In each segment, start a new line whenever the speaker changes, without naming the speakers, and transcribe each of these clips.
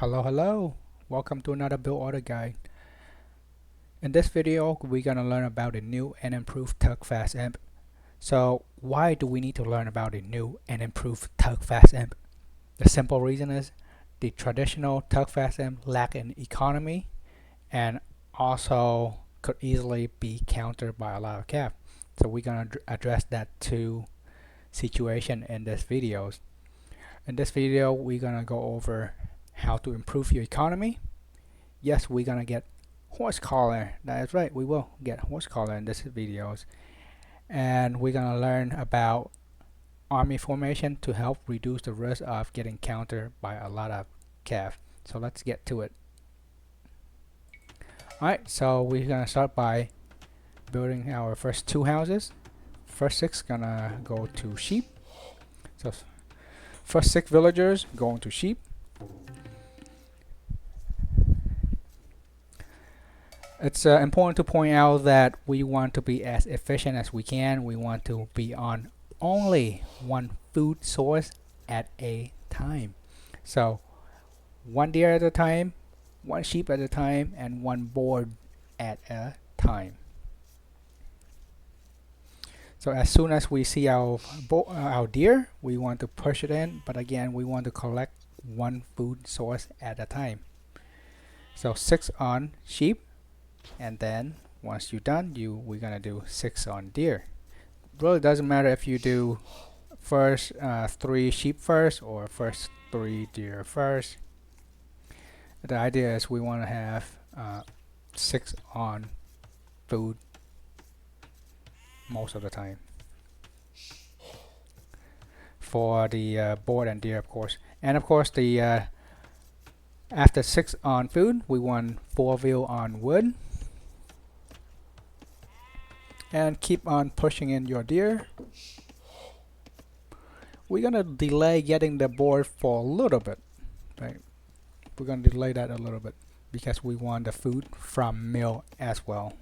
Hello, welcome to another build order guide. In this video we're gonna learn about the new and improved Turk Fast Imp. So why do we need to learn about the new and improved Turk Fast Imp? The simple reason is the traditional Turk Fast Imp lack in economy and also could easily be countered by a lot of cav. So we're gonna address that two situation in this video. In this video we're gonna go over how to improve your economy. Yes, we're gonna get horse collar. That is right, we will get horse collar in this videos. And we're gonna learn about army formation to help reduce the risk of getting countered by a lot of cav. So let's get to it. Alright, so we're gonna start by building our first two houses. First six gonna go to sheep. So first 6 villagers going to sheep. It's important to point out that we want to be as efficient as we can. We want to be on only one food source at a time. So one deer at a time, one sheep at a time, and one board at a time. So as soon as we see our deer, we want to push it in, but again we want to collect one food source at a time. So 6 on sheep. And then once you're done, we're gonna do 6 on deer. Really doesn't matter if you do first 3 sheep first or first 3 deer first. The idea is we want to have 6 on food most of the time for the board and deer, of course. And of course the after 6 on food, we want 4 veal on wood. And keep on pushing in your deer. We're gonna delay getting the board for a little bit, right? We're gonna delay that a little bit because we want the food from mill as well.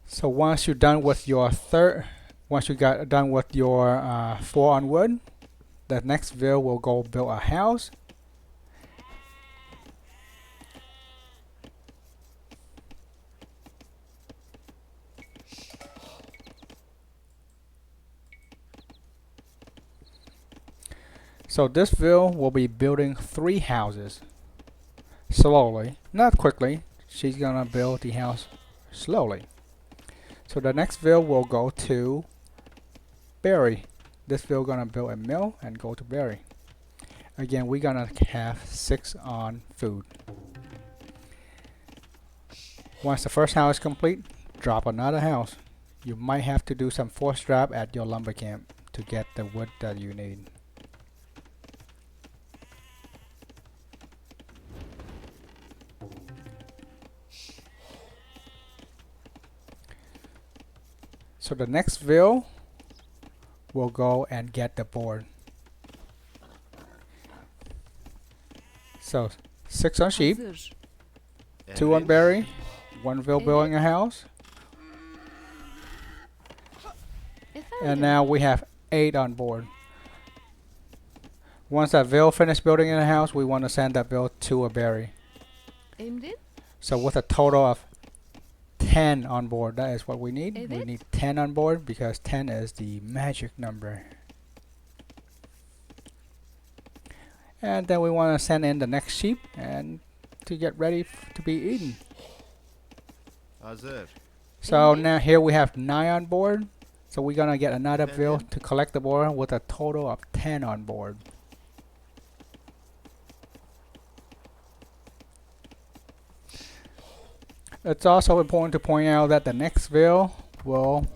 So once you're done with your once you got done with your 4 on wood, the next veal will go build a house. So this veal will be building 3 houses slowly, not quickly. She's gonna build the house slowly. So the next veal will go to berry. This veal gonna build a mill and go to berry. Again, we're gonna have 6 on food. Once the first house is complete, drop another house. You might have to do some force drop at your lumber camp to get the wood that you need. So the next veal will go and get the board. So 6 on sheep, 2 on berry, 1 veal building a house. And now we have 8 on board. Once that veal finished building in a house, we want to send that veal to a berry. So with a total of 10 on board, that is what we need. We need 10 on board because 10 is the magic number. And then we want to send in the next sheep and to get ready to be eaten. So now here we have 9 on board. So we're gonna get another veal to collect the board with a total of 10 on board. It's also important to point out that the next veal will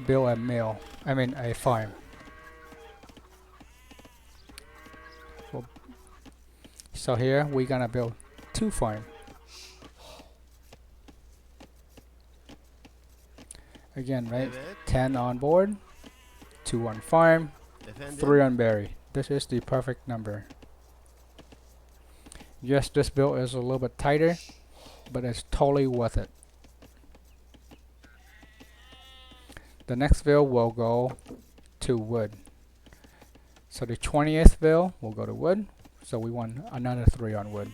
build a farm. So here we're gonna build 2 farms. Again, right? 10 on board, 2 on farm, 3 on berry. This is the perfect number. Yes, this build is a little bit tighter, but it's totally worth it. The next veal will go to wood. So the 20th veal will go to wood. so we want another 3 on wood.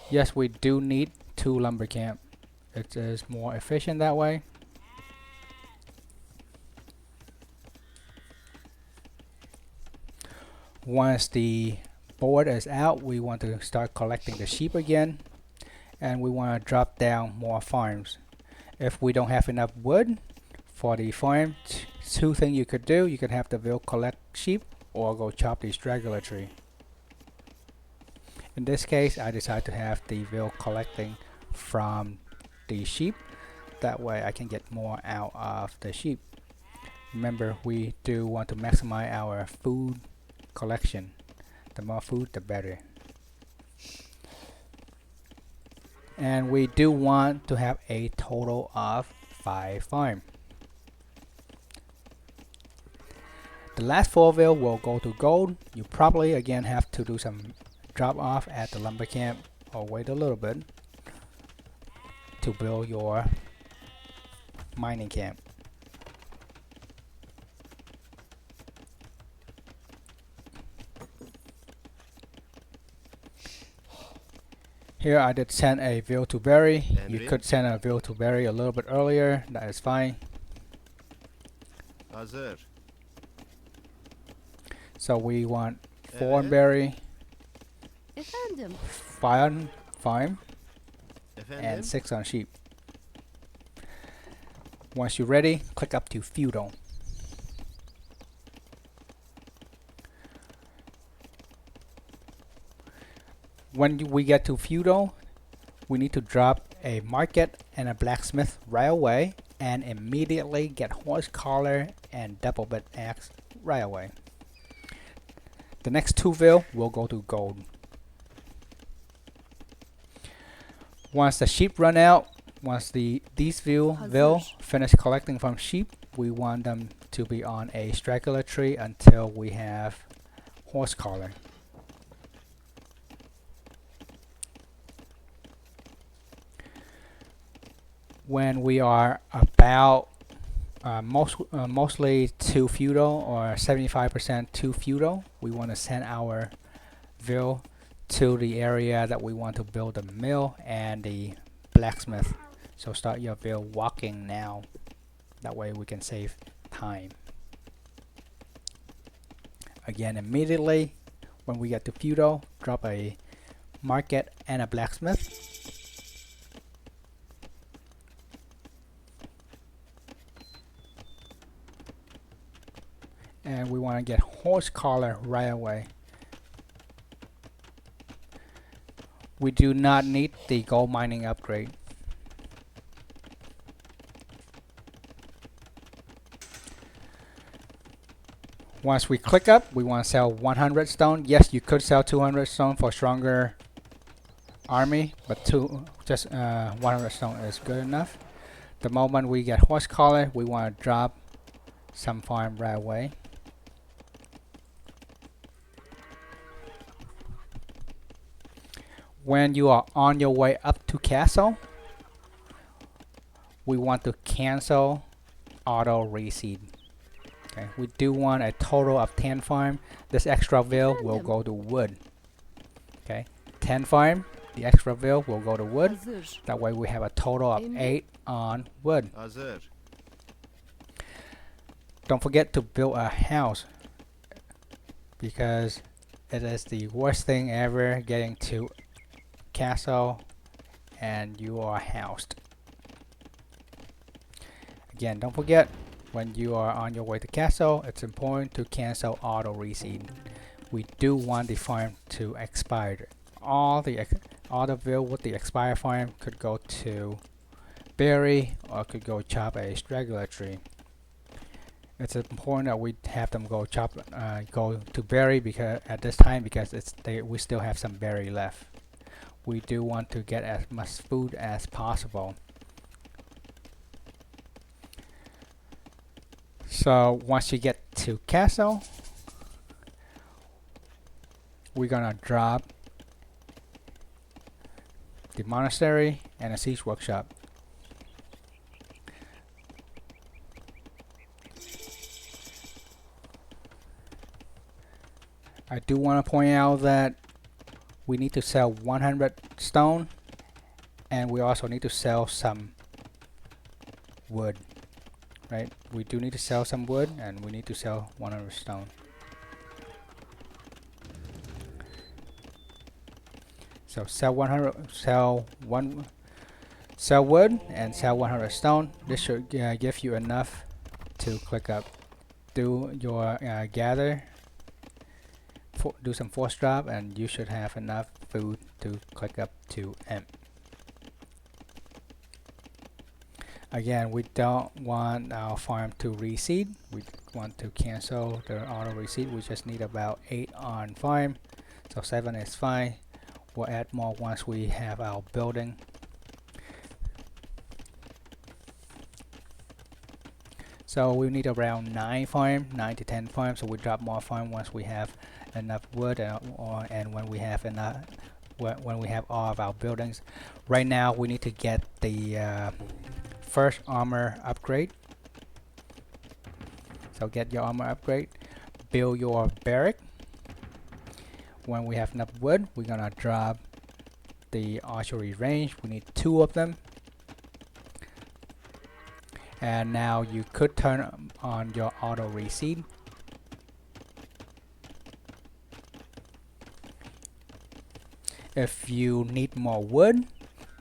Yes, we do need 2 lumber camp. It is more efficient that way. Once the board is out, we want to start collecting the sheep again, and we want to drop down more farms. If we don't have enough wood for the farm, 2 things you could do. You could have the village collect sheep or go chop the straggler tree. In this case, I decided to have the village collecting from the sheep. That way I can get more out of the sheep. Remember, we do want to maximize our food collection. The more food, the better. And we do want to have a total of 5 farms. The last 4 village will go to gold. You probably again have to do some drop off at the lumber camp or wait a little bit to build your mining camp. Here I did send a village to bury. You could send a village to bury a little bit earlier. That is fine.
Hazır.
So we want 4 berry,
Efendim.
5 on farm,
Efendim.
and 6 on sheep. Once you're ready, click up to feudal. When we get to feudal, we need to drop a market and a blacksmith right away, and immediately get horse collar and double bit axe right away. The next 2 vil will go to gold. Once the sheep run out, once these vil finish collecting from sheep, we want them to be on a straggler tree until we have horse collar. When we are about mostly to feudal or 75% to feudal, we want to send our vil to the area that we want to build a mill and the blacksmith. So start your vil walking now. That way we can save time. Again, immediately when we get to feudal, drop a market and a blacksmith. And we want to get horse collar right away. We do not need the gold mining upgrade. Once we click up, we want to sell 100 stone. Yes, you could sell 200 stone for stronger army, but just 100 stone is good enough. The moment we get horse collar, we want to drop some farm right away. When you are on your way up to castle, we want to cancel auto reseed. Okay, we do want a total of 10 farm. This extra vil will go to wood. Okay, 10 farm, the extra vil will go to wood.
Hazır.
That way we have a total of 8 on wood.
Hazır.
Don't forget to build a house, because it is the worst thing ever getting to castle and you are housed. Again, don't forget, when you are on your way to castle, it's important to cancel auto reseed. We do want the farm to expire. All the vil with the expire farm could go to bury or could go chop a straggler tree. It's important that we have them go to bury because at this time, because we still have some berry left. We do want to get as much food as possible. So once you get to castle, we're gonna drop the monastery and a siege workshop. I do want to point out that we need to sell 100 stone, and we also need to sell some wood, right? We do need to sell some wood, and we need to sell 100 stone. So sell 100, sell wood and sell 100 stone. This should give you enough to click up, do your gather, do some force drop, and you should have enough food to click up to M. Again, we don't want our farm to reseed. We want to cancel the auto reseed. We just need about 8 on farm, so 7 is fine. We'll add more once we have our building. So we need around 9 to 10 farms. So we drop more farm once we have enough wood, and when we have enough, when we have all of our buildings. Right now, we need to get the first armor upgrade. So get your armor upgrade. Build your barrack. When we have enough wood, we're gonna drop the archery range. We need 2 of them. And now you could turn on your auto reseed. If you need more wood,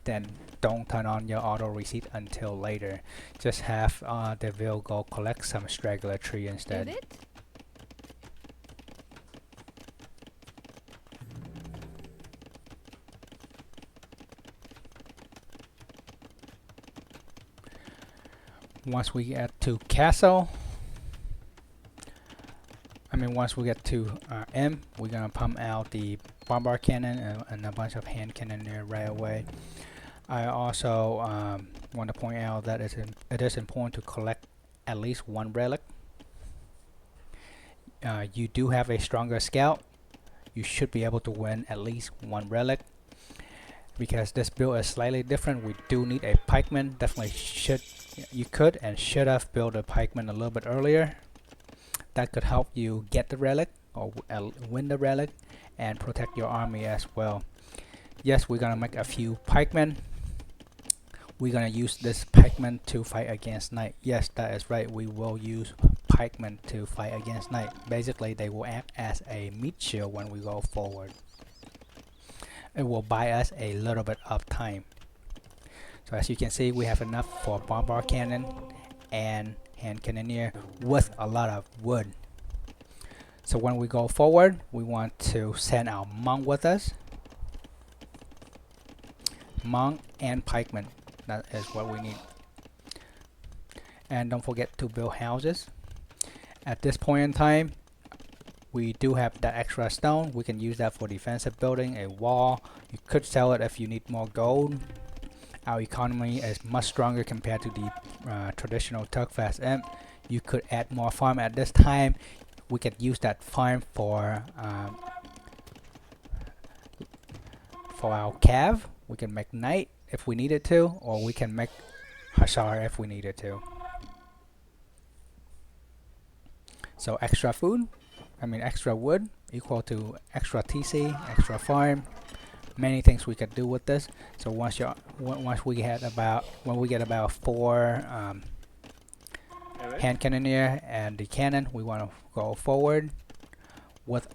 then don't turn on your auto reseed until later. Just have the wheel go collect some straggler tree instead. Once we get to castle, once we get to M, we're gonna pump out the Bombard cannon and a bunch of hand Cannoneer right away. I also want to point out that it is important to collect at least 1 relic. You do have a stronger scout. You should be able to win at least 1 relic. Because this build is slightly different, we do need a pikeman. Definitely you could and should have built a pikeman a little bit earlier. That could help you get the relic or win the relic and protect your army as well. Yes, we're gonna make a few pikemen. We're gonna use this pikeman to fight against knight. Yes, that is right. We will use pikemen to fight against knight. Basically, they will act as a meat shield when we go forward. It will buy us a little bit of time. So as you can see, we have enough for Bombard cannon and hand Cannoneer with a lot of wood. So when we go forward, we want to send our monk with us. Monk and pikeman, that is what we need. And don't forget to build houses. At this point in time, we do have that extra stone. We can use that for defensive building, a wall. You could sell it if you need more gold. Our economy is much stronger compared to the traditional Turk Fast Imp. You could add more farm at this time. We could use that farm for our cav. We can make knight if we needed to, or we can make hussar if we needed to. So extra food, extra wood equal to extra TC, extra farm. Many things we could do with this. So once we get about 4 hand Cannoneer and the cannon, we want to go forward with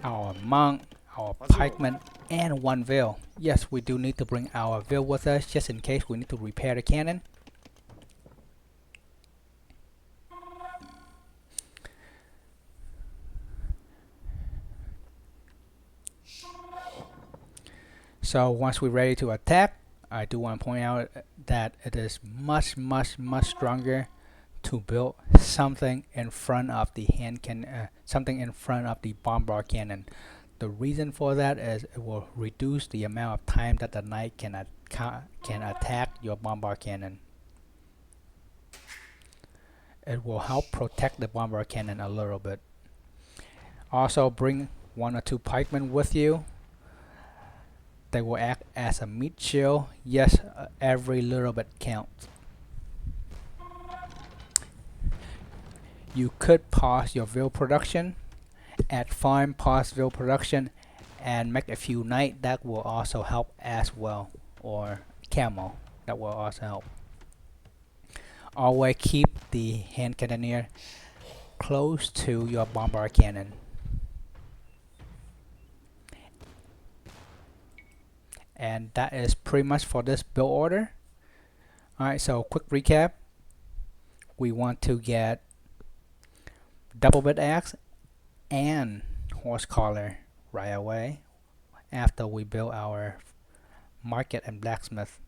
our monk, our pikeman, and 1 veil. Yes, we do need to bring our veil with us just in case we need to repair the cannon. So once we're ready to attack, I do want to point out that it is much stronger to build something in front of the something in front of the Bombard cannon. The reason for that is it will reduce the amount of time that the knight can attack your Bombard cannon. It will help protect the Bombard cannon a little bit. Also bring 1 or 2 pikemen with you. They will act as a meat shield. Yes, every little bit counts. You could pause your veil production add farm, Parsville production, and make a few knight. That will also help as well, or camel. That will also help. Always keep the hand cannoneer close to your bombard cannon. And that is pretty much for this build order. Alright, so quick recap. We want to get double bit axe and horse collar right away after we build our market and blacksmith.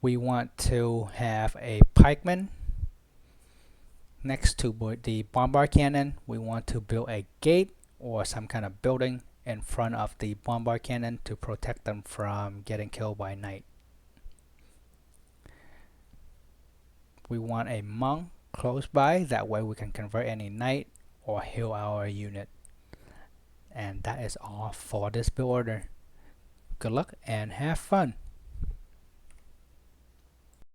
We want to have a pikeman next to the bombard cannon. We want to build a gate or some kind of building in front of the bombard cannon to protect them from getting killed by knight. We want a monk close by, that way we can convert any knight or heal our unit. And that is all for this build order. Good luck and have fun!